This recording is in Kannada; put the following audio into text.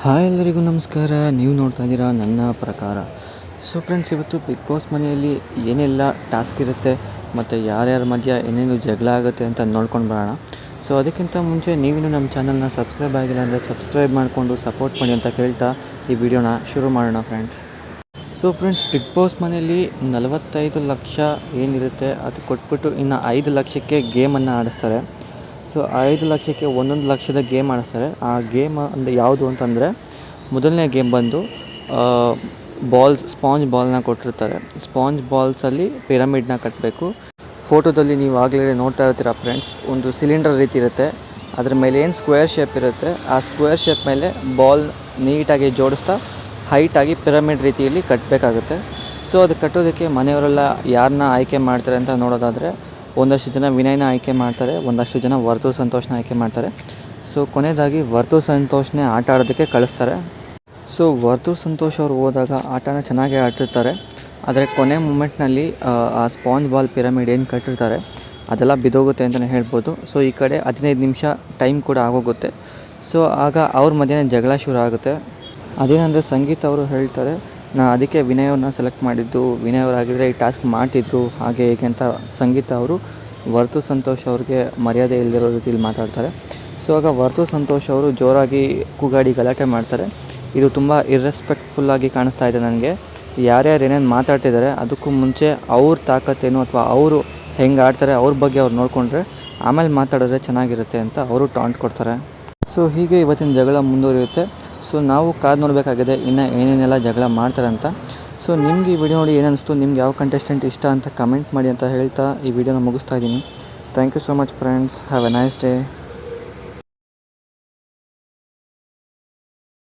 ಹಾಯ್ ಎಲ್ಲರಿಗೂ ನಮಸ್ಕಾರ. ನೀವು ನೋಡ್ತಾ ಇದ್ದೀರಾ ನನ್ನ ಪ್ರಕಾರ. ಸೊ ಫ್ರೆಂಡ್ಸ್, ಇವತ್ತು ಬಿಗ್ ಬಾಸ್ ಮನೆಯಲ್ಲಿ ಏನೆಲ್ಲ ಟಾಸ್ಕ್ ಇರುತ್ತೆ ಮತ್ತು ಯಾರ್ಯಾರ ಮಧ್ಯೆ ಏನೇನು ಜಗಳ ಆಗುತ್ತೆ ಅಂತ ನೋಡ್ಕೊಂಡು ಬರೋಣ. ಸೊ ಅದಕ್ಕಿಂತ ಮುಂಚೆ ನೀವಿನ್ನೂ ನಮ್ಮ ಚಾನಲ್ನ ಸಬ್ಸ್ಕ್ರೈಬ್ ಆಗಿಲ್ಲ ಅಂದರೆ ಸಬ್ಸ್ಕ್ರೈಬ್ ಮಾಡಿಕೊಂಡು ಸಪೋರ್ಟ್ ಮಾಡಿ ಅಂತ ಕೇಳ್ತಾ ಈ ವಿಡಿಯೋನ ಶುರು ಮಾಡೋಣ friends. So friends, Bigg Boss ಮನೆಯಲ್ಲಿ 45 ಲಕ್ಷ ಏನಿರುತ್ತೆ ಅದು ಕೊಟ್ಬಿಟ್ಟು ಇನ್ನು 5 ಲಕ್ಷಕ್ಕೆ ಗೇಮನ್ನು ಆಡಿಸ್ತಾರೆ. ಸೊ 5 ಲಕ್ಷಕ್ಕೆ 1 ಲಕ್ಷದ ಗೇಮ್ ಆಡಿಸ್ತಾರೆ. ಆ ಗೇಮ್ ಅಂದರೆ ಯಾವುದು ಅಂತಂದರೆ, ಮೊದಲನೇ ಗೇಮ್ ಬಂದು ಸ್ಪಾಂಜ್ ಬಾಲ್ನ ಕೊಟ್ಟಿರ್ತಾರೆ. ಸ್ಪಾಂಜ್ ಬಾಲ್ಸಲ್ಲಿ ಪಿರಮಿಡ್ನ ಕಟ್ಟಬೇಕು. ಫೋಟೋದಲ್ಲಿ ನೀವು ಆಗಲೇ ನೋಡ್ತಾ ಇರ್ತೀರ ಫ್ರೆಂಡ್ಸ್, ಒಂದು ಸಿಲಿಂಡರ್ ರೀತಿ ಇರುತ್ತೆ. ಅದ್ರ ಮೇಲೆ ಏನು ಸ್ಕ್ವೇರ್ ಶೇಪ್ ಇರುತ್ತೆ, ಆ ಸ್ಕ್ವೇರ್ ಶೇಪ್ ಮೇಲೆ ಬಾಲ್ ನೀಟಾಗಿ ಜೋಡಿಸ್ತಾ ಹೈಟಾಗಿ ಪಿರಮಿಡ್ ರೀತಿಯಲ್ಲಿ ಕಟ್ಟಬೇಕಾಗುತ್ತೆ. ಸೊ ಅದು ಕಟ್ಟೋದಕ್ಕೆ ಮನೆಯವರೆಲ್ಲ ಯಾರನ್ನ ಆಯ್ಕೆ ಮಾಡ್ತಾರೆ ಅಂತ ನೋಡೋದಾದರೆ, ಒಂದಷ್ಟು ಜನ ವಿನಯ್ನ ಆಯ್ಕೆ ಮಾಡ್ತಾರೆ, ಒಂದಷ್ಟು ಜನ ವರ್ತು ಸಂತೋಷನ ಆಯ್ಕೆ ಮಾಡ್ತಾರೆ. ಸೊ ಕೊನೆಯದಾಗಿ ವರ್ತು ಸಂತೋಷನೇ ಆಟ ಆಡೋದಕ್ಕೆ ಕಳಿಸ್ತಾರೆ. ಸೊ ವರ್ತು ಸಂತೋಷ್ ಅವರು ಹೋದಾಗ ಆಟನ ಚೆನ್ನಾಗೇ ಆಡ್ತಿರ್ತಾರೆ. ಆದರೆ ಕೊನೆ ಮೂಮೆಂಟ್ನಲ್ಲಿ ಆ ಸ್ಪಾಂಜ್ ಬಾಲ್ ಪಿರಮಿಡ್ ಏನು ಕಟ್ಟಿರ್ತಾರೆ ಅದೆಲ್ಲ ಬಿದ್ದೋಗುತ್ತೆ ಅಂತಲೇ ಹೇಳ್ಬೋದು. ಸೊ ಈ ಕಡೆ 15 ನಿಮಿಷ ಟೈಮ್ ಕೂಡ ಆಗೋಗುತ್ತೆ. ಸೊ ಆಗ ಅವ್ರ ಮಧ್ಯೆ ಜಗಳ ಶುರು ಆಗುತ್ತೆ. ಅದೇನೆಂದರೆ, ಸಂಗೀತ ಅವರು ಹೇಳ್ತಾರೆ, ಅದಕ್ಕೆ ವಿನಯ್ ಅವ್ರನ್ನ ಸೆಲೆಕ್ಟ್ ಮಾಡಿದ್ದು, ವಿನಯ್ ಅವರಾಗಿದ್ದರೆ ಈ ಟಾಸ್ಕ್ ಮಾಡ್ತಿದ್ರು, ಹಾಗೆ ಹೇಗೆ ಅಂತ ಸಂಗೀತ ಅವರು ವರ್ತು ಸಂತೋಷ್ ಅವ್ರಿಗೆ ಮರ್ಯಾದೆ ಇಲ್ಲದಿರೋ ರೀತಿಯಲ್ಲಿ ಮಾತಾಡ್ತಾರೆ. ಸೊ ಆಗ ವರ್ತು ಸಂತೋಷ್ ಅವರು ಜೋರಾಗಿ ಕೂಗಾಡಿ ಗಲಾಟೆ ಮಾಡ್ತಾರೆ. ಇದು ತುಂಬ ಇರ್ರೆಸ್ಪೆಕ್ಟ್ಫುಲ್ಲಾಗಿ ಕಾಣಿಸ್ತಾ ಇದೆ ನನಗೆ. ಯಾರ್ಯಾರು ಏನೇನು ಮಾತಾಡ್ತಿದ್ದಾರೆ ಅದಕ್ಕೂ ಮುಂಚೆ ಅವ್ರ ತಾಕತ್ತೇನು ಅಥವಾ ಅವರು ಹೆಂಗೆ ಆಡ್ತಾರೆ ಅವ್ರ ಬಗ್ಗೆ ಅವ್ರು ನೋಡಿಕೊಂಡ್ರೆ ಆಮೇಲೆ ಮಾತಾಡಿದ್ರೆ ಚೆನ್ನಾಗಿರುತ್ತೆ ಅಂತ ಅವರು ಟಾಂಟ್ ಕೊಡ್ತಾರೆ. ಸೊ ಹೀಗೆ ಇವತ್ತಿನ ಜಗಳ ಮುಂದುವರಿಯುತ್ತೆ. ಸೊ ನಾವು ಕಾದು ನೋಡಬೇಕಾಗಿದೆ ಇನ್ನು ಏನೇನೆಲ್ಲ ಜಗಳ ಮಾಡ್ತಾರೆ ಅಂತ. ಸೊ ನಿಮ್ಗೆ ಈ ವಿಡಿಯೋ ನೋಡಿ ಏನಿಸ್ತು, ನಿಮ್ಗೆ ಯಾವ ಕಂಟೆಸ್ಟೆಂಟ್ ಇಷ್ಟ ಅಂತ ಕಮೆಂಟ್ ಮಾಡಿ ಅಂತ ಹೇಳ್ತಾ ಈ ವಿಡಿಯೋನ ಮುಗಿಸ್ತಾ ಇದ್ದೀನಿ. Thank you so much friends. Have a nice day.